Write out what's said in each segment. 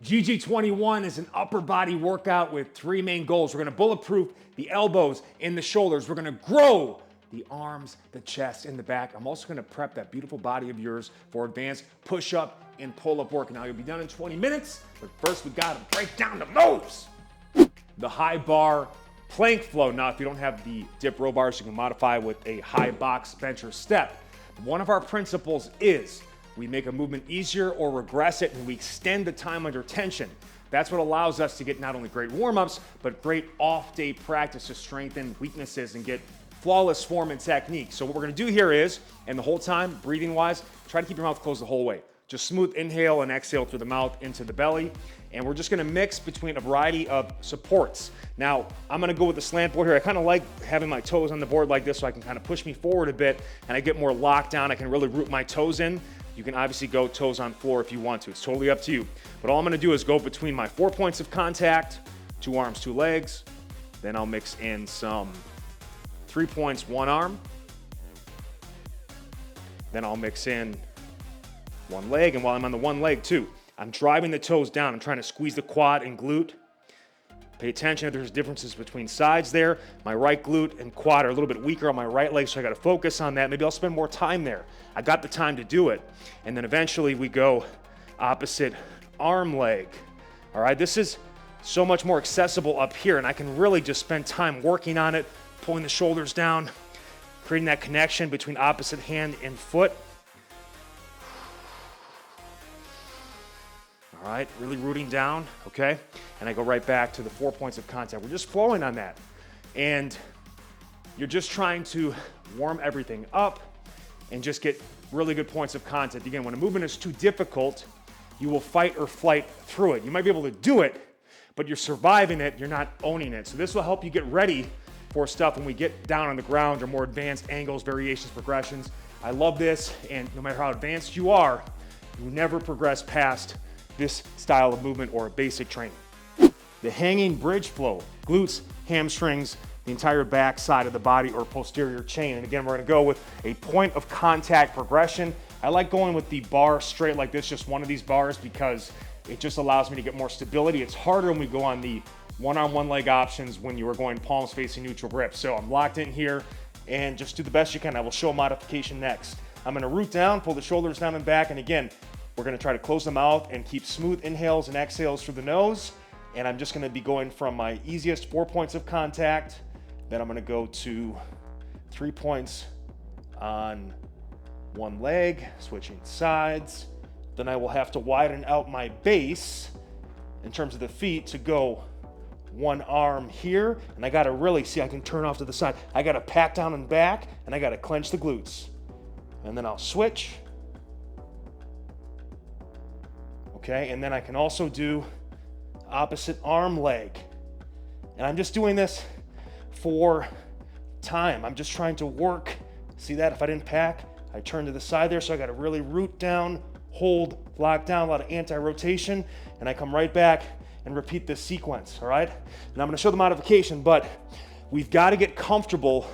GG21 is an upper body workout with 3 main goals. We're gonna bulletproof the elbows and the shoulders. We're gonna grow the arms, the chest, and the back. I'm also gonna prep that beautiful body of yours for advanced push-up and pull-up work. Now, you'll be done in 20 minutes, but first we gotta break down the moves. The high bar plank flow. Now, if you don't have the dip row bars, you can modify with a high box bench or step. One of our principles is we make a movement easier or regress it, and we extend the time under tension. That's what allows us to get not only great warm-ups, but great off-day practice to strengthen weaknesses and get flawless form and technique. So what we're gonna do here is, and the whole time, breathing-wise, try to keep your mouth closed the whole way. Just smooth inhale and exhale through the mouth into the belly. And we're just gonna mix between a variety of supports. Now, I'm gonna go with the slant board here. I kinda like having my toes on the board like this so I can kinda push me forward a bit and I get more locked down. I can really root my toes in. You can obviously go toes on floor if you want to. It's totally up to you. But all I'm gonna do is go between my 4 points of contact, 2 arms, 2 legs. Then I'll mix in some 3 points, 1 arm. Then I'll mix in 1 leg. And while I'm on the 1 leg too, I'm driving the toes down. I'm trying to squeeze the quad and glute. Pay attention if there's differences between sides there. My right glute and quad are a little bit weaker on my right leg, so I gotta focus on that. Maybe I'll spend more time there. I got the time to do it. And then eventually we go opposite arm leg. All right, this is so much more accessible up here, and I can really just spend time working on it, pulling the shoulders down, creating that connection between opposite hand and foot. All right, really rooting down, okay? And I go right back to the 4 points of contact. We're just flowing on that. And you're just trying to warm everything up and just get really good points of contact. Again, when a movement is too difficult, you will fight or flight through it. You might be able to do it, but you're surviving it, you're not owning it. So this will help you get ready for stuff when we get down on the ground or more advanced angles, variations, progressions. I love this, and no matter how advanced you are, you never progress past this style of movement or basic training. The hanging bridge flow, glutes, hamstrings, the entire back side of the body or posterior chain. And again, we're gonna go with a point of contact progression. I like going with the bar straight like this, just one of these bars, because it just allows me to get more stability. It's harder when we go on the 1 arm, 1 leg options when you are going palms facing neutral grip. So I'm locked in here and just do the best you can. I will show a modification next. I'm gonna root down, pull the shoulders down and back, and again, we're gonna try to close the mouth and keep smooth inhales and exhales through the nose. And I'm just gonna be going from my easiest 4 points of contact. Then I'm gonna go to 3 points on 1 leg, switching sides. Then I will have to widen out my base in terms of the feet to go 1 arm here. And I gotta really see, I can turn off to the side. I gotta pack down and back, and I gotta clench the glutes. And then I'll switch. Okay, and then I can also do opposite arm leg. And I'm just doing this for time. I'm just trying to work. See that? If I didn't pack, I turn to the side there, so I gotta really root down, hold, lock down, a lot of anti-rotation, and I come right back and repeat this sequence, all right? And I'm gonna show the modification, but we've gotta get comfortable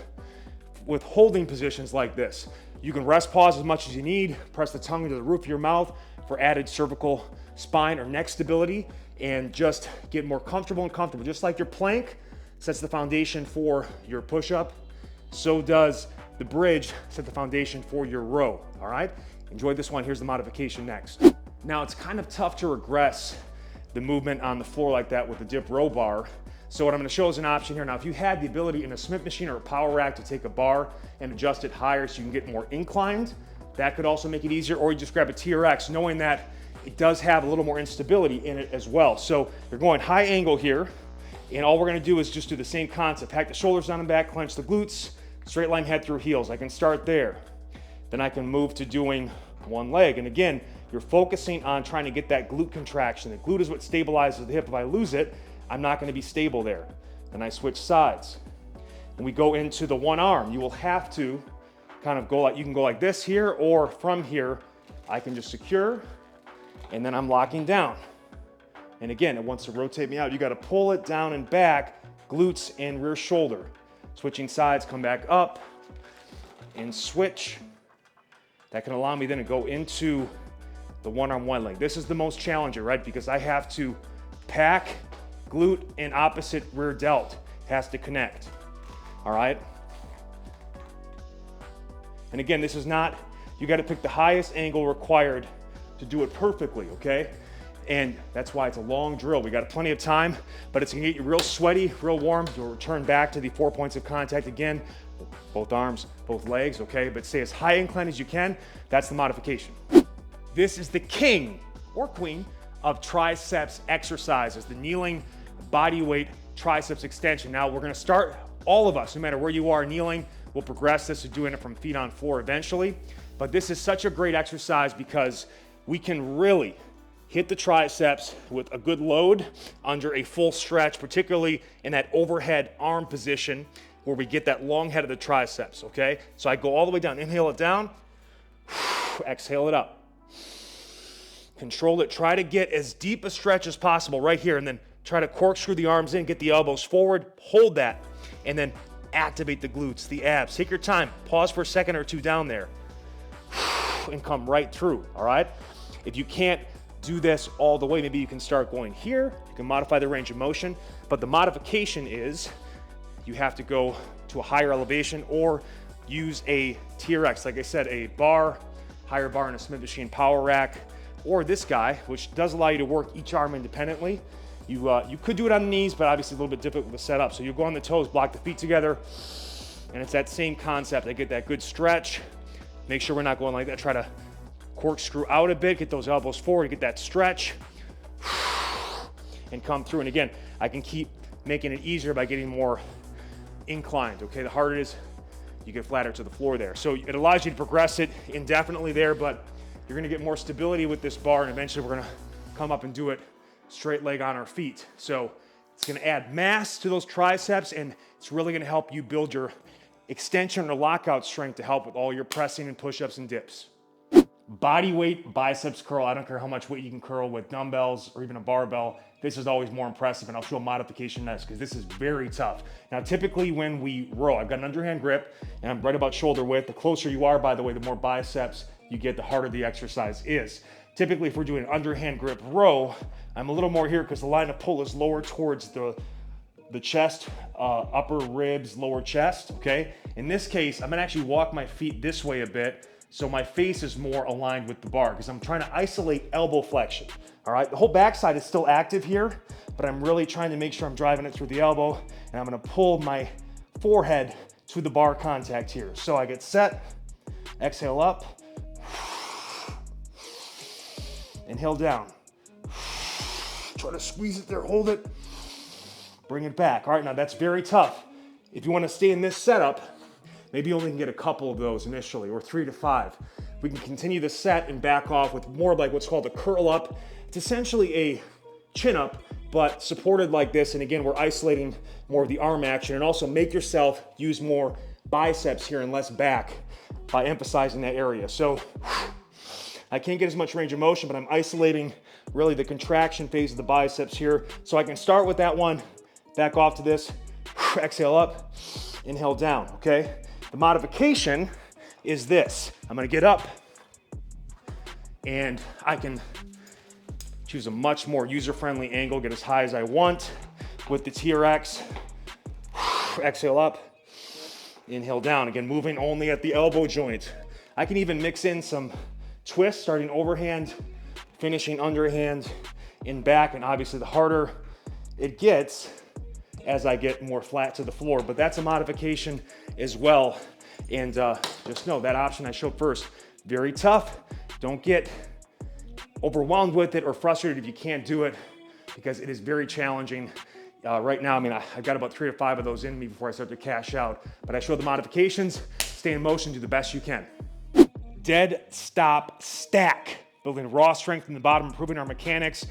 with holding positions like this. You can rest pause as much as you need, press the tongue into the roof of your mouth for added cervical spine or neck stability, and just get more comfortable and comfortable. Just like your plank sets the foundation for your push-up, so does the bridge set the foundation for your row, all right? Enjoy this one. Here's the modification next. Now, it's kind of tough to regress the movement on the floor like that with the dip row bar. So what I'm gonna show is an option here. Now, if you had the ability in a Smith machine or a power rack to take a bar and adjust it higher so you can get more inclined, that could also make it easier, or you just grab a TRX, knowing that it does have a little more instability in it as well. So you're going high angle here, and all we're gonna do is just do the same concept. Pack the shoulders down and back, clench the glutes, straight line head through heels. I can start there. Then I can move to doing 1 leg. And again, you're focusing on trying to get that glute contraction. The glute is what stabilizes the hip. If I lose it, I'm not gonna be stable there. Then I switch sides. And we go into the 1 arm. You will have to kind of go like, you can go like this here, or from here, I can just secure, and then I'm locking down. And again, it wants to rotate me out. You gotta pull it down and back, glutes and rear shoulder. Switching sides, come back up and switch. That can allow me then to go into the one arm, one leg. This is the most challenging, right? Because I have to pack glute and opposite rear delt has to connect, all right? And again, this is not, you gotta pick the highest angle required to do it perfectly, okay? And that's why it's a long drill. We got plenty of time, but it's gonna get you real sweaty, real warm. You'll return back to the 4 points of contact again, both arms, both legs, okay? But stay as high incline as you can. That's the modification. This is the king or queen of triceps exercises, the kneeling body weight triceps extension. Now we're gonna start, all of us, no matter where you are kneeling, we'll progress this to doing it from feet on floor eventually. But this is such a great exercise because we can really hit the triceps with a good load under a full stretch, particularly in that overhead arm position where we get that long head of the triceps, okay? So I go all the way down, inhale it down, exhale it up. Control it, try to get as deep a stretch as possible right here, and then try to corkscrew the arms in, get the elbows forward, hold that, and then activate the glutes, the abs. Take your time, pause for a second or two down there, and come right through, all right? If you can't do this all the way, maybe you can start going here, you can modify the range of motion, but the modification is you have to go to a higher elevation or use a TRX, like I said, a bar, higher bar in a Smith machine power rack, or this guy, which does allow you to work each arm independently. You could do it on the knees, but obviously a little bit difficult to set up. So you go on the toes, block the feet together, and it's that same concept. I get that good stretch. Make sure we're not going like that. Try to corkscrew out a bit, get those elbows forward, get that stretch, and come through. And again, I can keep making it easier by getting more inclined, okay? The harder it is, you get flatter to the floor there. So it allows you to progress it indefinitely there, but you're gonna get more stability with this bar, and eventually we're gonna come up and do it straight leg on our feet. So it's gonna add mass to those triceps, and it's really gonna help you build your extension or lockout strength to help with all your pressing and push-ups and dips. Body weight biceps curl. I don't care how much weight you can curl with dumbbells or even a barbell. This is always more impressive, and I'll show a modification next because this is very tough. Now, typically when we row, I've got an underhand grip and I'm right about shoulder width. The closer you are, by the way, the more biceps you get, the harder the exercise is. Typically, if we're doing an underhand grip row, I'm a little more here because the line of pull is lower towards the chest, upper ribs, lower chest, okay? In this case, I'm gonna actually walk my feet this way a bit so my face is more aligned with the bar because I'm trying to isolate elbow flexion, all right? The whole backside is still active here, but I'm really trying to make sure I'm driving it through the elbow, and I'm gonna pull my forehead to the bar contact here. So I get set, exhale up, inhale down. Try to squeeze it there, hold it, bring it back. All right, now that's very tough. If you wanna stay in this setup, maybe you only can get a couple of those initially, or 3 to 5. We can continue the set and back off with more like what's called a curl up. It's essentially a chin up, but supported like this. And again, we're isolating more of the arm action, and also make yourself use more biceps here and less back by emphasizing that area. So I can't get as much range of motion, but I'm isolating really the contraction phase of the biceps here. So I can start with that one, back off to this, exhale up, inhale down, okay? The modification is this. I'm gonna get up and I can choose a much more user-friendly angle, get as high as I want with the TRX. Exhale up, inhale down. Again, moving only at the elbow joint. I can even mix in some twists, starting overhand, finishing underhand in back, and obviously the harder it gets as I get more flat to the floor, but that's a modification as well. And just know that option I showed first, very tough. Don't get overwhelmed with it or frustrated if you can't do it, because it is very challenging. Right now, I mean, I've got about 3 to 5 of those in me before I start to cash out, but I show the modifications, stay in motion, do the best you can. Dead stop stack, building raw strength in the bottom, improving our mechanics.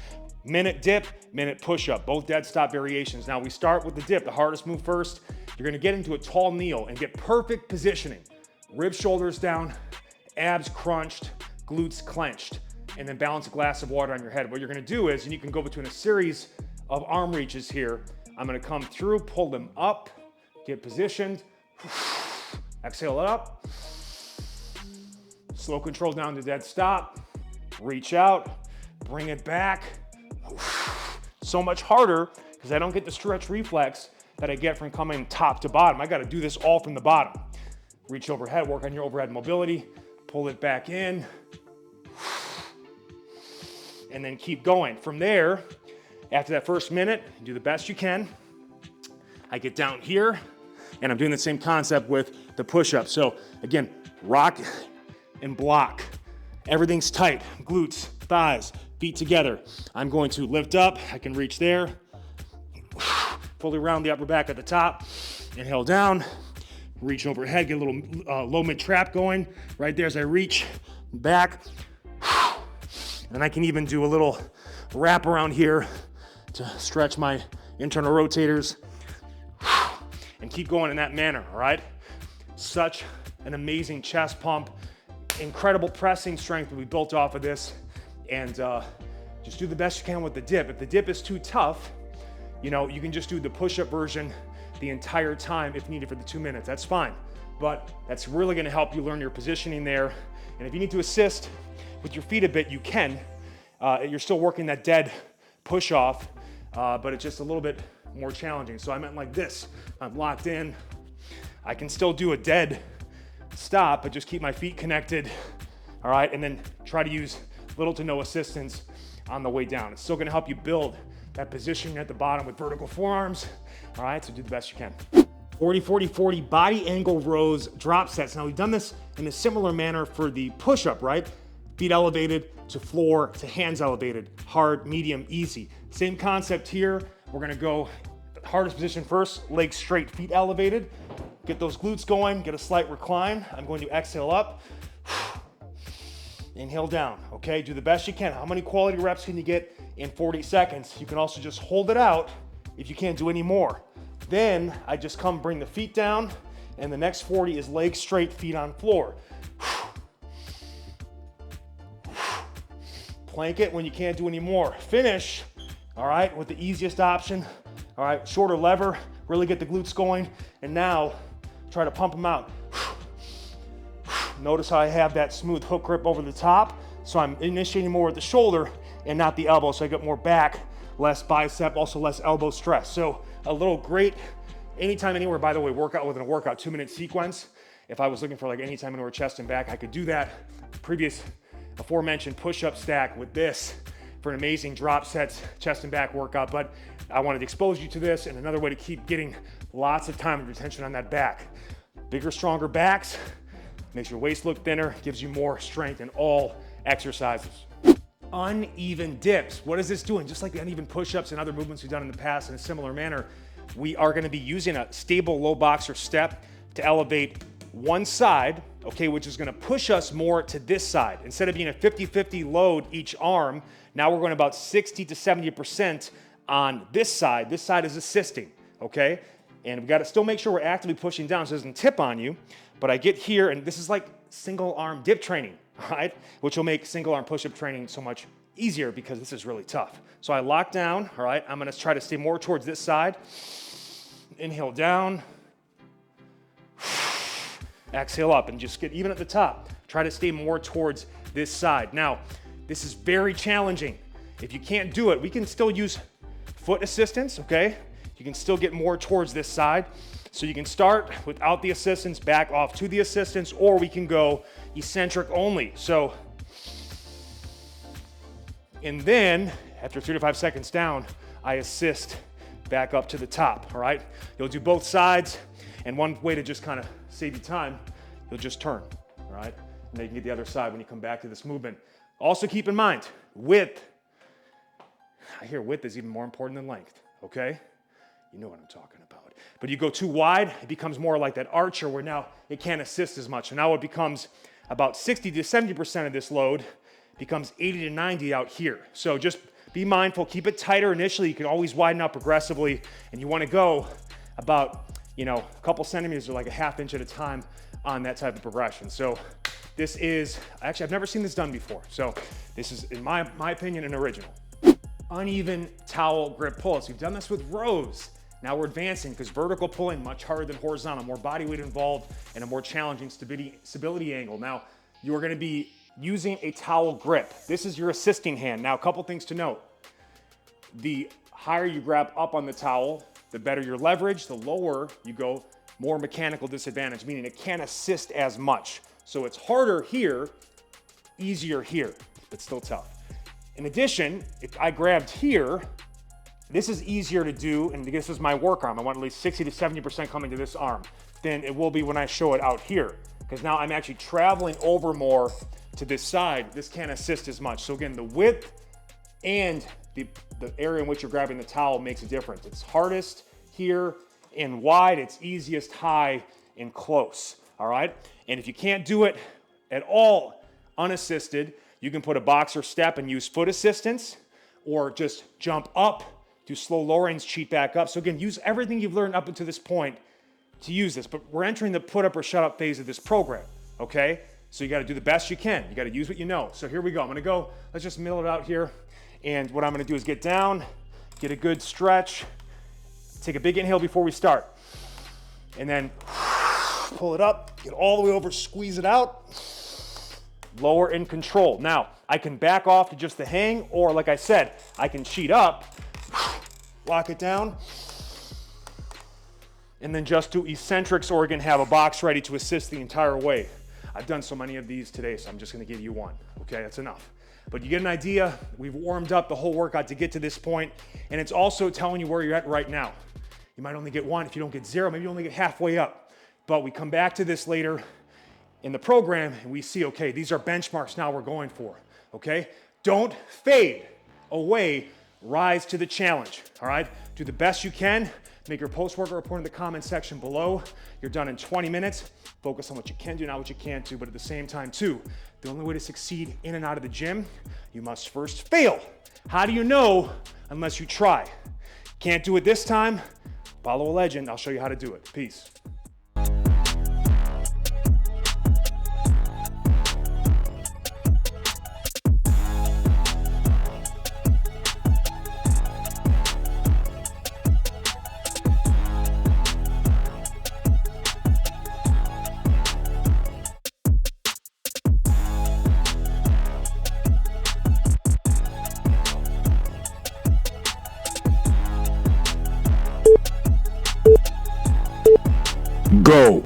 Minute dip, minute push-up, both dead stop variations. Now we start with the dip, the hardest move first. You're gonna get into a tall kneel and get perfect positioning. Ribs, shoulders down, abs crunched, glutes clenched, and then balance a glass of water on your head. What you're gonna do is, and you can go between a series of arm reaches here. I'm gonna come through, pull them up, get positioned, exhale it up, slow control down to dead stop, reach out, bring it back. So much harder because I don't get the stretch reflex that I get from coming top to bottom. I gotta do this all from the bottom. Reach overhead, work on your overhead mobility, pull it back in, and then keep going. From there, after that first minute, do the best you can. I get down here, and I'm doing the same concept with the push-up. So again, rock and block. Everything's tight, glutes, thighs, feet together. I'm going to lift up, I can reach there, fully round the upper back at the top, inhale down, reach overhead, get a little low mid trap going right there as I reach back. And I can even do a little wrap around here to stretch my internal rotators and keep going in that manner, all right? Such an amazing chest pump, incredible pressing strength that we built off of this, and just do the best you can with the dip. If the dip is too tough, you know, you can just do the push-up version the entire time if needed for the 2 minutes. That's fine, but that's really gonna help you learn your positioning there. And if you need to assist with your feet a bit, you can. You're still working that dead push-off, but it's just a little bit more challenging. So I meant like this. I'm locked in. I can still do a dead stop, but just keep my feet connected, all right? And then try to use little to no assistance on the way down. It's still gonna help you build that positioning at the bottom with vertical forearms, all right? So do the best you can. 40, 40, 40 body angle rows drop sets. Now we've done this in a similar manner for the push-up, right? Feet elevated to floor to hands elevated, hard, medium, easy. Same concept here. We're gonna go hardest position first, legs straight, feet elevated. Get those glutes going, get a slight recline. I'm going to exhale up, inhale down, okay? Do the best you can. How many quality reps can you get in 40 seconds? You can also just hold it out if you can't do any more. Then I just come bring the feet down, and the next 40 is legs straight, feet on floor. Plank it when you can't do any more. Finish, all right, with the easiest option. All right, shorter lever, really get the glutes going, and now try to pump them out. Notice how I have that smooth hook grip over the top, so I'm initiating more with the shoulder and not the elbow, so I get more back, less bicep, also less elbow stress. So a little great anytime, anywhere, by the way, workout within a workout, 2-minute sequence. If I was looking for like anytime, anywhere, chest and back, I could do that. Previous aforementioned push-up stack with this for an amazing drop sets, chest and back workout, but I wanted to expose you to this and another way to keep getting lots of time and retention on that back. Bigger, stronger backs, makes your waist look thinner, gives you more strength in all exercises. Uneven dips. What is this doing? Just like the uneven push-ups and other movements we've done in the past in a similar manner, we are gonna be using a stable low boxer step to elevate one side, okay, which is gonna push us more to this side. Instead of being a 50-50 load each arm, now we're going about 60 to 70% on this side. This side is assisting, okay? And we gotta still make sure we're actively pushing down so it doesn't tip on you. But I get here, and this is like single arm dip training, all right? Which will make single arm push-up training so much easier because this is really tough. So I lock down, all right? I'm gonna try to stay more towards this side. Inhale down. Exhale up and just get even at the top. Try to stay more towards this side. Now, this is very challenging. If you can't do it, we can still use foot assistance, okay? You can still get more towards this side. So you can start without the assistance, back off to the assistance, or we can go eccentric only. So, and then after 3 to 5 seconds down, I assist back up to the top, all right? You'll do both sides, and one way to just kind of save you time, you'll just turn, all right? And then you can get the other side when you come back to this movement. Also keep in mind, width. I hear width is even more important than length, okay? You know what I'm talking about. But you go too wide, it becomes more like that archer where now it can't assist as much. So now it becomes about 60 to 70% of this load becomes 80 to 90 out here. So just be mindful, keep it tighter initially. You can always widen up progressively, and you want to go about, you know, a couple centimeters or like a ½ inch at a time on that type of progression. So this is, actually I've never seen this done before. So this is, in my opinion, an original. Uneven towel grip pull-ups. We've done this with rows. Now we're advancing because vertical pulling much harder than horizontal, more body weight involved and a more challenging stability angle. Now you are going to be using a towel grip. This is your assisting hand. Now, a couple things to note. The higher you grab up on the towel, the better your leverage. The lower you go, more mechanical disadvantage, meaning it can't assist as much. So it's harder here, easier here, but still tough. In addition, if I grabbed here, this is easier to do, and this is my work arm. I want at least 60 to 70% coming to this arm than it will be when I show it out here. Because now I'm actually traveling over more to this side. This can't assist as much. So again, the width and the area in which you're grabbing the towel makes a difference. It's hardest here and wide. It's easiest high and close, all right? And if you can't do it at all unassisted, you can put a boxer step and use foot assistance, or just jump up, do slow lowerings, cheat back up. So again, use everything you've learned up until this point to use this, but we're entering the put up or shut up phase of this program, okay? So you gotta do the best you can. You gotta use what you know. So here we go. I'm gonna go, let's just mill it out here. And what I'm gonna do is get down, get a good stretch, take a big inhale before we start. And then pull it up, get all the way over, squeeze it out. Lower in control. Now, I can back off to just the hang, or like I said, I can cheat up, lock it down, and then just do eccentrics, or again, have a box ready to assist the entire way. I've done so many of these today, so I'm just gonna give you one. Okay, that's enough. But you get an idea. We've warmed up the whole workout to get to this point, and it's also telling you where you're at right now. You might only get one. If you don't get zero, maybe you only get halfway up. But we come back to this later in the program, and we see, okay, these are benchmarks now we're going for, okay? Don't fade away, rise to the challenge, all right? Do the best you can. Make your post-workout report in the comment section below. You're done in 20 minutes. Focus on what you can do, not what you can't do, but at the same time too, the only way to succeed in and out of the gym, you must first fail. How do you know unless you try? Can't do it this time? Follow a legend, I'll show you how to do it. Peace. Go.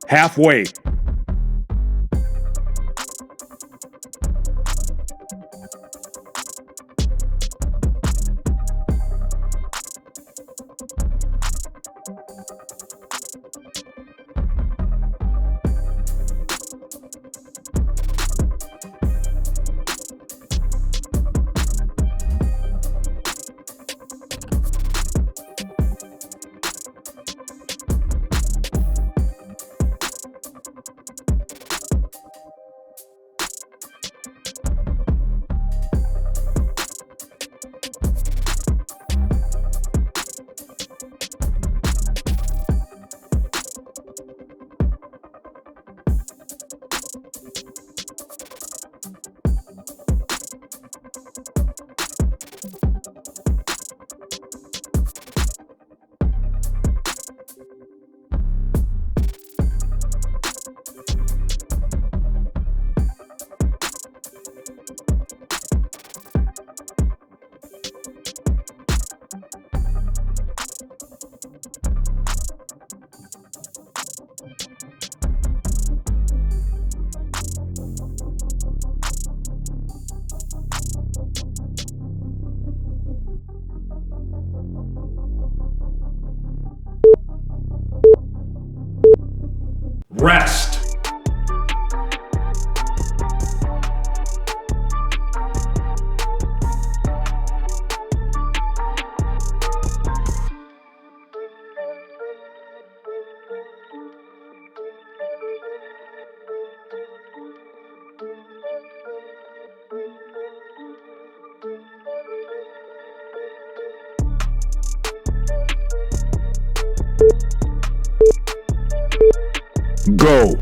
Halfway. Rest. Go.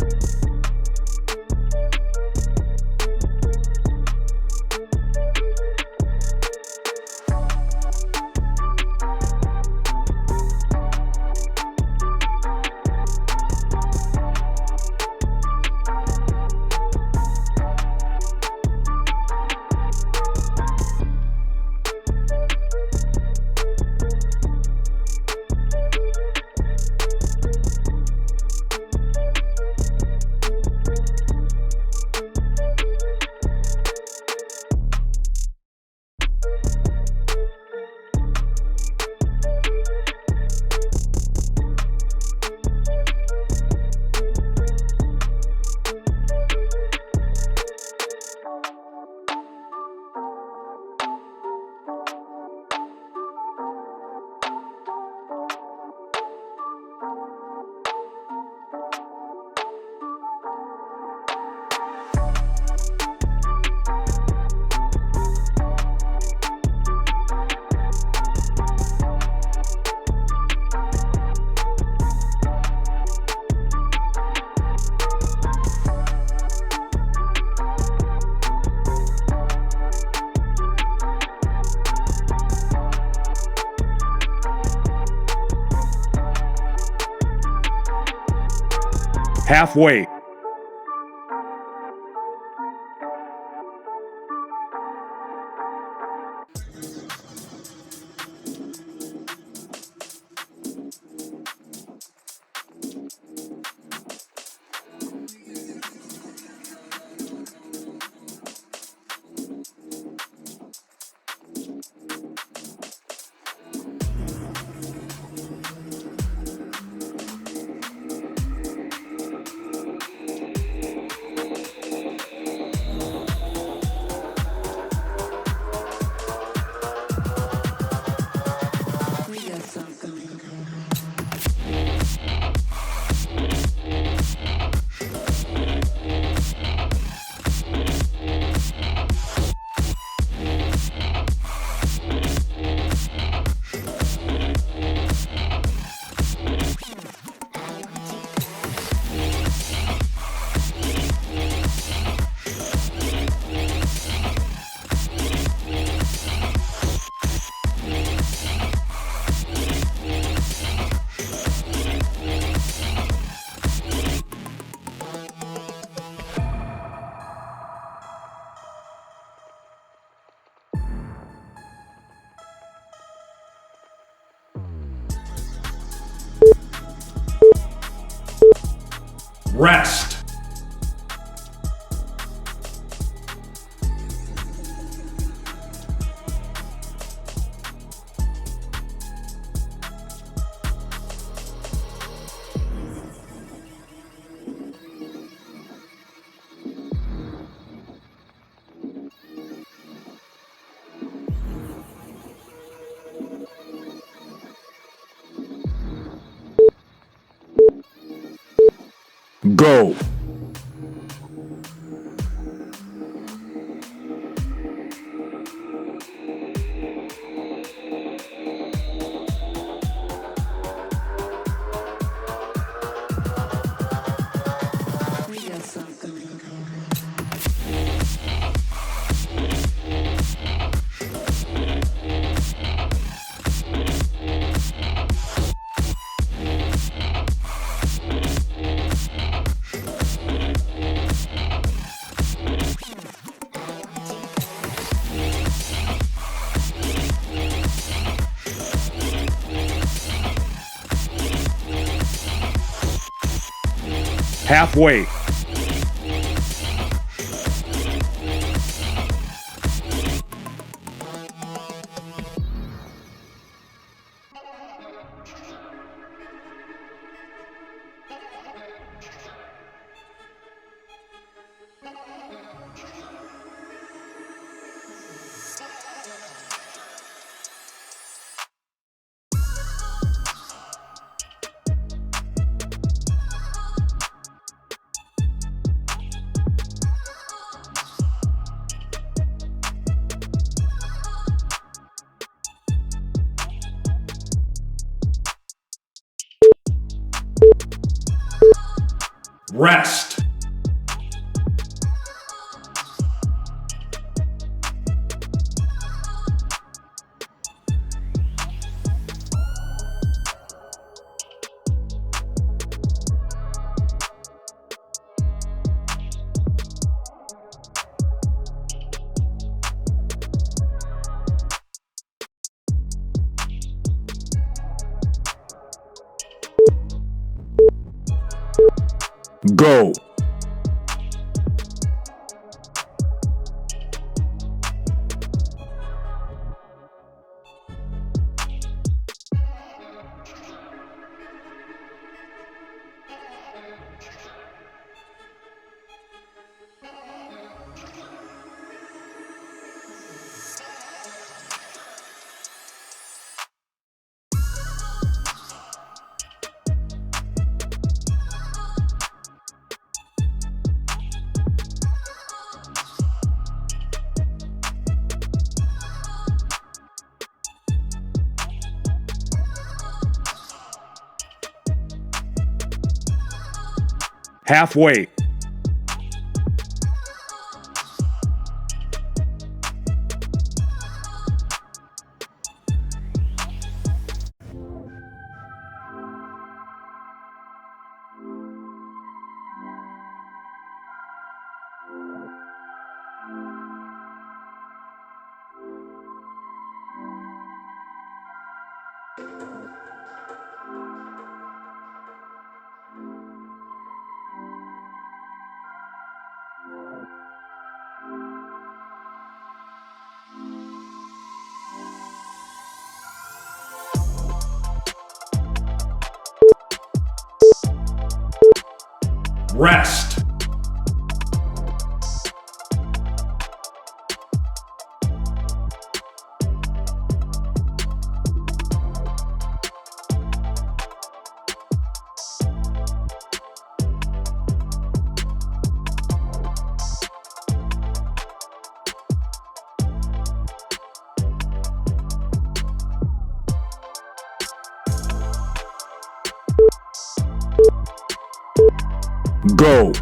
Halfway. Rest. Go. Halfway. Rest. Go. Halfway. Rest. Go.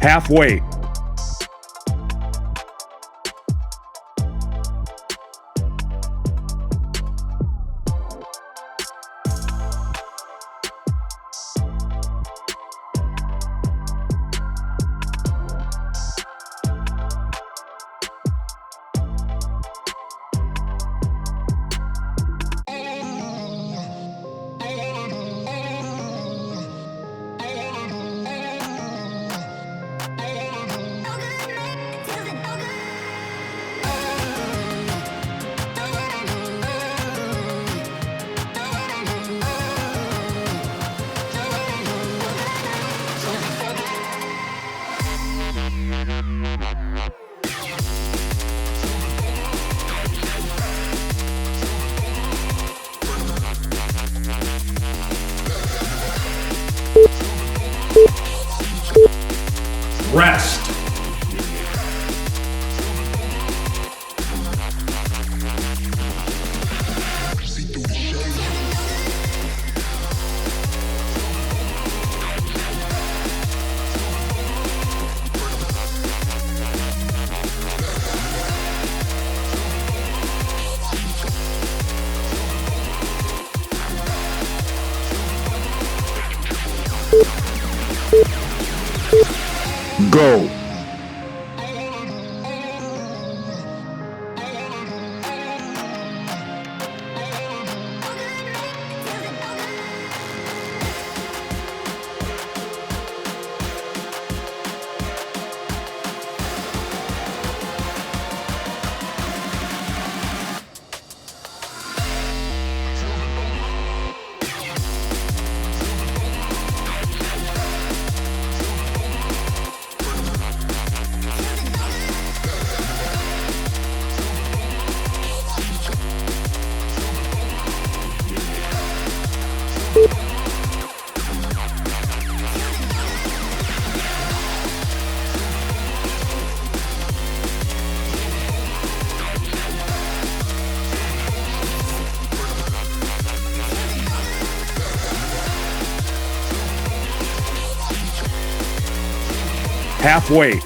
Halfway. Go. Halfway.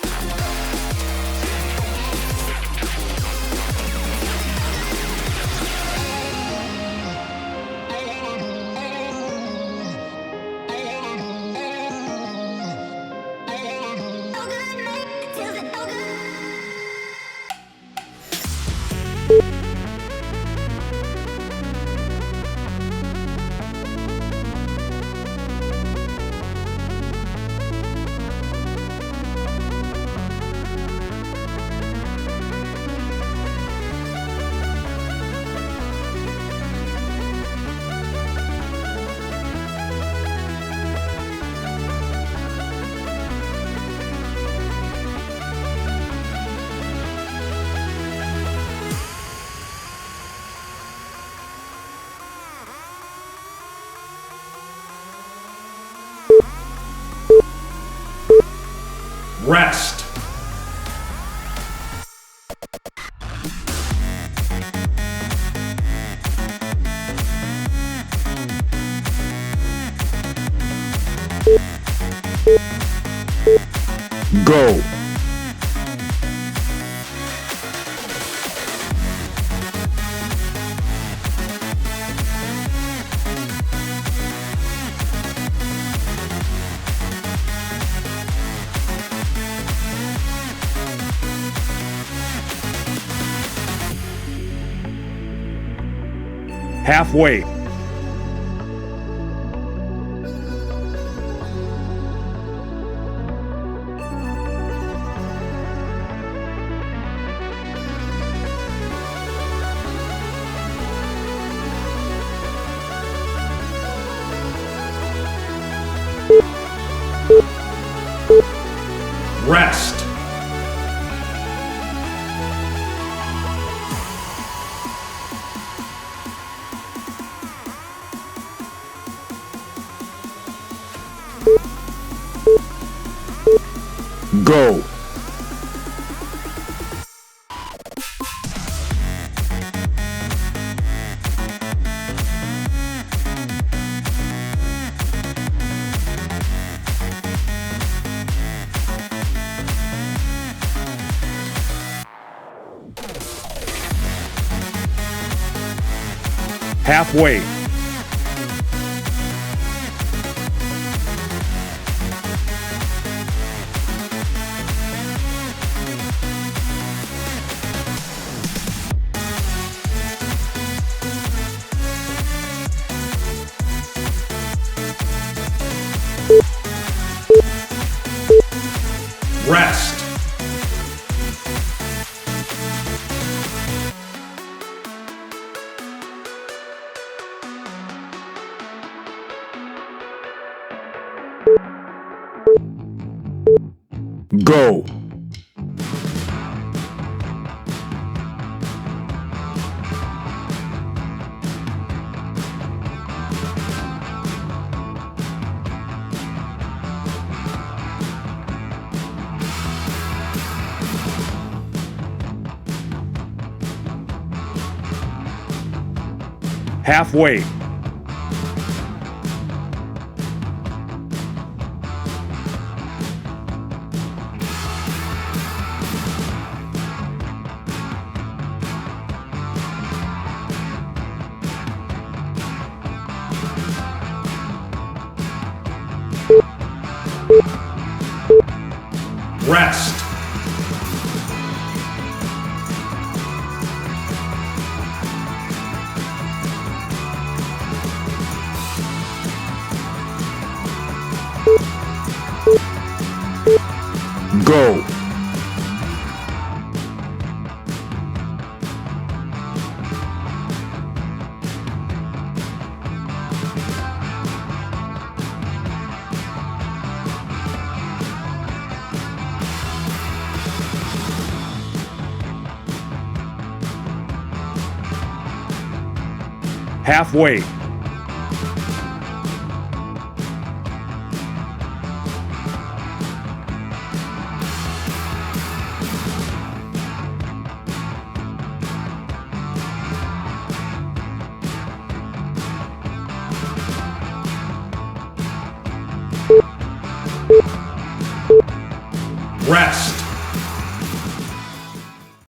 Rest. Go. Halfway. Rest. Go. Halfway. Rest. Go. Halfway. Go. Halfway. Rest.